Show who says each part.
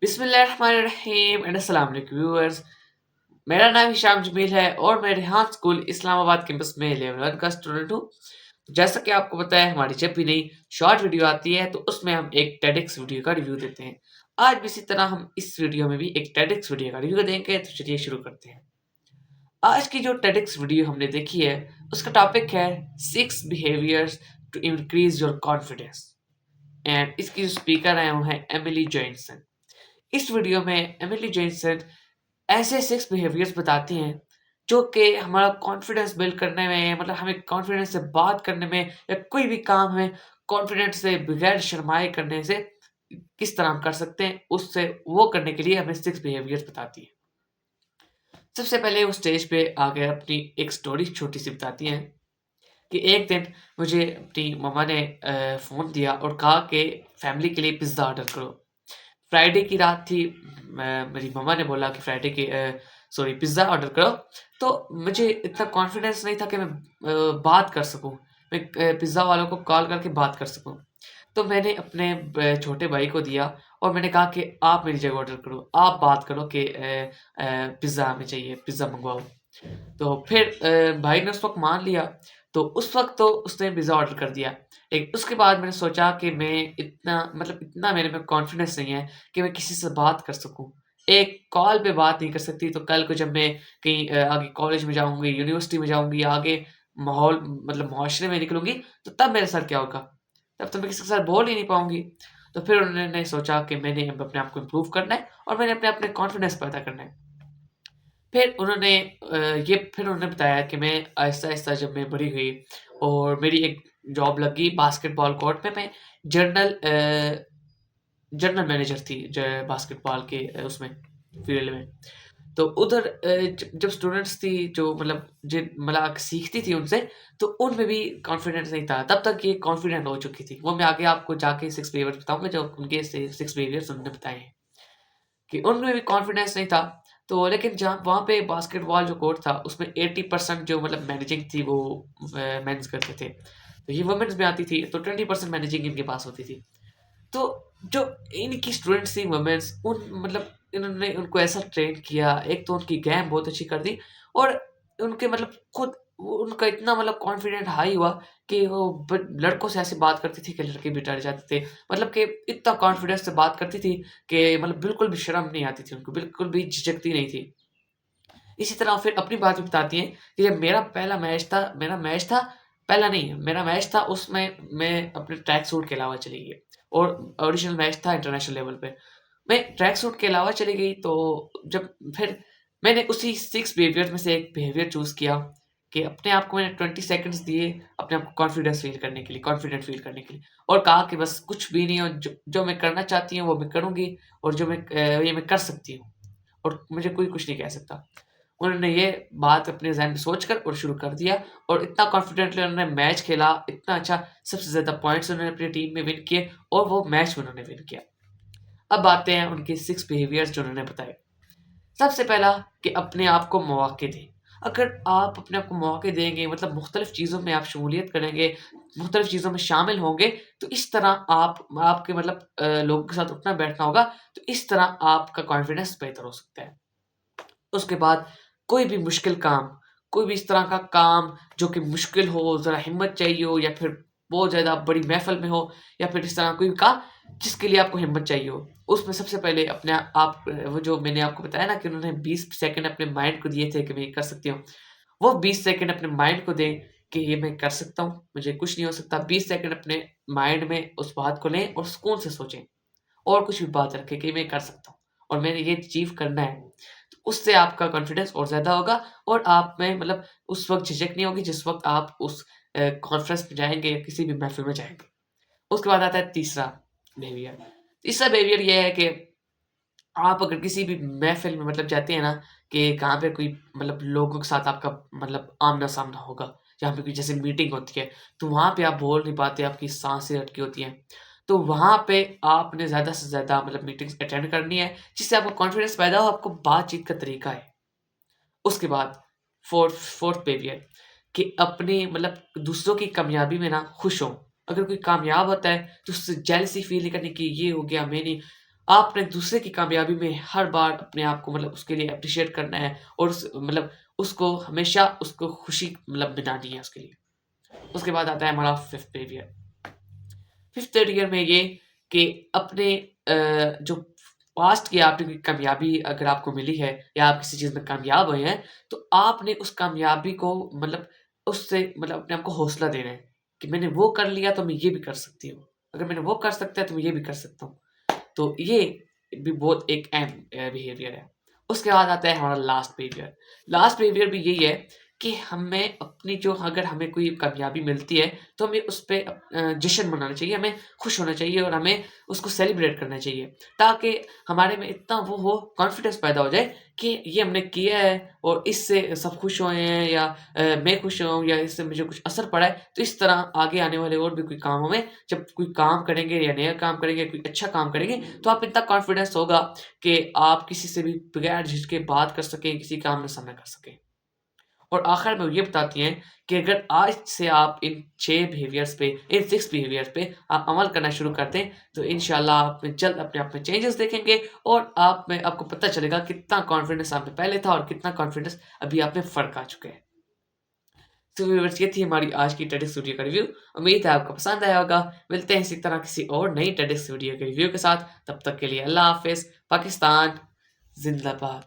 Speaker 1: बिस्मिल्लाहिर्रहमानिर्रहीम एंड अस्सलाम वालेकुम व्यूअर्स। मेरा नाम हिशाम जमील है और मैं रेहान स्कूल इस्लामाबाद कैंपस में लेवल 1 का स्टूडेंट हूँ। जैसा कि आपको पता है, हमारी जब भी नई शॉर्ट वीडियो आती है तो उसमें हम एक टेडक्स वीडियो का रिव्यू देते हैं। आज भी इसी तरह हम इस वीडियो में भी एक टेडक्स वीडियो का रिव्यू देंगे, तो चलिए शुरू करते हैं। आज की जो टेडक्स वीडियो हमने देखी है, उसका टॉपिक है 6 behaviours to increase your confidence and इसकी जो स्पीकर है वो है एमिली जॉनसन। इस वीडियो में एमिली जेनसन ऐसे 6 बिहेवियर्स बताती हैं जो कि हमारा कॉन्फिडेंस बिल्ड करने में, मतलब हमें कॉन्फिडेंस से बात करने में या कोई भी काम हमें कॉन्फिडेंस से बगैर शर्माए करने से किस तरह हम कर सकते हैं, उससे वो करने के लिए हमें 6 बिहेवियर्स बताती है। सबसे पहले वो स्टेज पे आकर अपनी एक स्टोरी छोटी सी बताती हैं कि एक दिन मुझे अपनी मम्मा ने फ़ोन दिया और कहा कि फैमिली के लिए पिज़्ज़ा ऑर्डर करो। फ्राइडे की रात थी। मेरी मम्मा ने बोला कि पिज़्ज़ा ऑर्डर करो। तो मुझे इतना कॉन्फिडेंस नहीं था कि मैं बात कर सकूँ। मैं पिज़्ज़ा वालों को कॉल करके बात कर सकूँ। तो मैंने अपने छोटे भाई को दिया और मैंने कहा कि आप मेरी जगह ऑर्डर करो। आप बात करो कि पिज़्ज़ा हमें चाहिए, पिज़्ज़ा मँगवाओ। तो फिर भाई ने उस वक़्त मान लिया। तो उस वक़्त तो उसने पिज़्ज़ा ऑर्डर कर दिया। लेकिन उसके बाद मैंने सोचा कि मैं इतना मेरे में कॉन्फिडेंस नहीं है कि मैं किसी से बात कर सकूँ। एक कॉल पे बात नहीं कर सकती, तो कल को जब मैं कहीं आगे कॉलेज में जाऊँगी, यूनिवर्सिटी में जाऊँगी, आगे माहौल मतलब मुआशरे में निकलूँगी, तो तब मेरे साथ क्या होगा? तब तो मैं किसी के साथ बोल ही नहीं पाऊँगी। तो फिर उन्होंने सोचा कि मैंने अब अपने आप को इम्प्रूव करना है और मैंने अपने अपने कॉन्फिडेंस पैदा करना है। फिर उन्होंने बताया कि मैं आहिस्ता-आहिस्ता जब मैं बड़ी हुई और मेरी एक जॉब लगी बास्केटबॉल कोर्ट में, मैं जनरल जनरल मैनेजर थी बास्केटबॉल के उसमें फील्ड में। तो उधर जब स्टूडेंट्स थी जो सीखती थी उनसे, तो उनमें भी कॉन्फिडेंस नहीं था। तब तक ये कॉन्फिडेंट हो चुकी थी। वो मैं आगे आपको जाके 6 बिहेवियर्स बताऊँगा, जो उनके से 6 बिहेवियर्स उन्होंने बताए हैं। कि उनमें भी कॉन्फिडेंस नहीं था। तो लेकिन जहाँ वहाँ पे बास्केटबॉल जो कोर्ट था, उसमें 80% जो मतलब मैनेजिंग थी वो मेंस करते थे। तो ये वुमेन्स भी आती थी, तो 20% मैनेजिंग इनके पास होती थी। तो जो इनकी स्टूडेंट्स थी वुमेन्स, इन्होंने उनको ऐसा ट्रेन किया, एक तो उनकी गेम बहुत अच्छी कर दी और उनके मतलब खुद वो उनका इतना मतलब कॉन्फिडेंट हाई हुआ कि वो ब लड़कों से ऐसे बात करती थी कि लड़के भी डर जाते थे। मतलब कि इतना कॉन्फिडेंस से बात करती थी कि मतलब बिल्कुल भी शर्म नहीं आती थी उनको, बिल्कुल भी झिझकती नहीं थी। इसी तरह फिर अपनी बात भी बताती हैं कि जब पहला नहीं, मेरा मैच था, उसमें मैं अपने ट्रैक सूट के अलावा चली गई और ओरिजिनल मैच था इंटरनेशनल लेवल पे। मैं ट्रैक सूट के अलावा चली गई, तो जब फिर मैंने उसी 6 बिहेवियर में से एक बिहेवियर चूज़ किया कि अपने आप को मैंने 20 सेकंड्स दिए अपने आप को कॉन्फिडेंट फ़ील करने के लिए और कहा कि बस कुछ भी नहीं हो, जो जो मैं करना चाहती हूँ वो मैं करूँगी और ये मैं कर सकती हूँ और मुझे कोई कुछ नहीं कह सकता। उन्होंने ये बात अपने ज़हन में सोचकर और शुरू कर दिया और इतना कॉन्फिडेंटली उन्होंने मैच खेला, इतना अच्छा, सबसे ज़्यादा पॉइंट्स उन्होंने अपनी टीम में विन किए और वो मैच भी उन्होंने विन किया। अब आते हैं उनके 6 बिहेवियर्स जो उन्होंने बताए। सबसे पहला कि अपने आप को मौके दें। अगर आप अपने आप को मौके देंगे, मतलब मुख्तलिफ चीज़ों में आप शमूलियत करेंगे, मुख्तलिफ चीज़ों में शामिल होंगे, तो इस तरह आपके लोगों के साथ उठना-बैठना होगा, तो इस तरह आपका कॉन्फिडेंस बेहतर हो सकता है। उसके बाद कोई भी मुश्किल काम, कोई भी इस तरह का काम जो कि मुश्किल हो, ज़रा हिम्मत चाहिए हो या फिर बहुत ज़्यादा बड़ी महफ़िल में हो या फिर इस तरह कोई काम जिसके लिए आपको हिम्मत चाहिए हो, उसमें सबसे पहले अपने आप वो जो मैंने आपको बताया ना कि उन्होंने 20 सेकंड अपने माइंड को दिए थे कि मैं ये कर सकती हूँ। वो 20 सेकंड अपने माइंड को दें कि ये मैं कर सकता हूँ, मुझे कुछ नहीं हो सकता। 20 सेकंड अपने माइंड में उस बात को लें और सुकून से सोचें और कुछ भी बात रखें कि मैं कर सकता हूँ और मैंने ये अचीव करना है। तो उससे आपका कॉन्फिडेंस और ज़्यादा होगा और आप में मतलब उस वक़्त झिझक नहीं होगी जिस वक़्त आप उस कॉन्फ्रेंस में जाएँगे या किसी भी महफ़िल में जाएँगे। उसके बाद आता है तीसरा बिहेवियर। तीसरा बिहेवियर ये है कि आप अगर किसी भी महफ़िल में मतलब जाते हैं ना कि कहाँ पे कोई मतलब लोगों के साथ आपका मतलब आमना-सामना होगा, जहाँ पे कोई जैसे मीटिंग होती है, तो वहाँ पे आप बोल नहीं पाते, आपकी साँसें अटकी होती हैं। तो वहाँ पे आपने ज़्यादा से ज़्यादा मतलब मीटिंग्स अटेंड करनी है, जिससे आपको कॉन्फिडेंस पैदा हो, आपको बातचीत का तरीका है। उसके बाद फोर्थ बिहेवियर कि अपनी मतलब दूसरों की कामयाबी में ना खुश हों। अगर कोई कामयाब होता है, तो उससे जेलसी फ़ील नहीं करनी कि ये हो गया, मैं नहीं। आपने दूसरे की कामयाबी में हर बार अपने आप को मतलब उसके लिए एप्रिशिएट करना है और उसको हमेशा उसको खुशी मनानी है उसके लिए। उसके बाद आता है हमारा 5th बिहेवियर। 5th बिहेवियर में ये कि अपने जो पास्ट की आपकी कोई कामयाबी अगर आपको मिली है या आप किसी चीज़ में कामयाब हुए हैं, तो आपने उस कामयाबी को उससे अपने आप को हौसला देना है कि मैंने वो कर लिया तो मैं ये भी कर सकती हूँ। अगर मैंने वो कर सकता है तो मैं ये भी कर सकता हूँ। तो ये भी बहुत एक अहम बिहेवियर है। उसके बाद आता है हमारा लास्ट बिहेवियर। लास्ट बिहेवियर भी यही है कि हमें अपनी जो अगर हमें कोई कामयाबी मिलती है, तो हमें उस पे जश्न मनाना चाहिए, हमें खुश होना चाहिए और हमें उसको सेलिब्रेट करना चाहिए। ताकि हमारे में इतना वो हो कॉन्फिडेंस पैदा हो जाए कि ये हमने किया है और इससे सब खुश हुए हैं या मैं खुश हूँ या इससे मुझे कुछ असर पड़ा है। तो इस तरह आगे आने वाले और भी कोई कामों में जब कोई काम करेंगे या नया काम करेंगे, कोई अच्छा काम करेंगे, तो आप इतना कॉन्फिडेंस होगा कि आप किसी से भी बगैर झिझके बात कर सकें, किसी काम में सामना कर सकें। और आखिर में वो ये बताती हैं कि अगर आज से आप इन 6 बिहेवियर्स पे, इन 6 बिहेवियर्स पे आप अमल करना शुरू कर दें, तो इंशाल्लाह आप में जल्द अपने आप में चेंजेस देखेंगे और आपको पता चलेगा कितना कॉन्फिडेंस आप में पहले था और कितना कॉन्फिडेंस अभी आप में फ़र्क आ चुका है। तो व्यूअर्स ये थी हमारी आज की टेडिक्स वीडियो का रिव्यू। उम्मीद है आपको पसंद आया होगा। मिलते हैं इसी तरह किसी और नई टेडिक्स वीडियो के रिव्यू के साथ। तब तक के लिए अल्लाह हाफ़िज़। पाकिस्तान ज़िंदाबाद।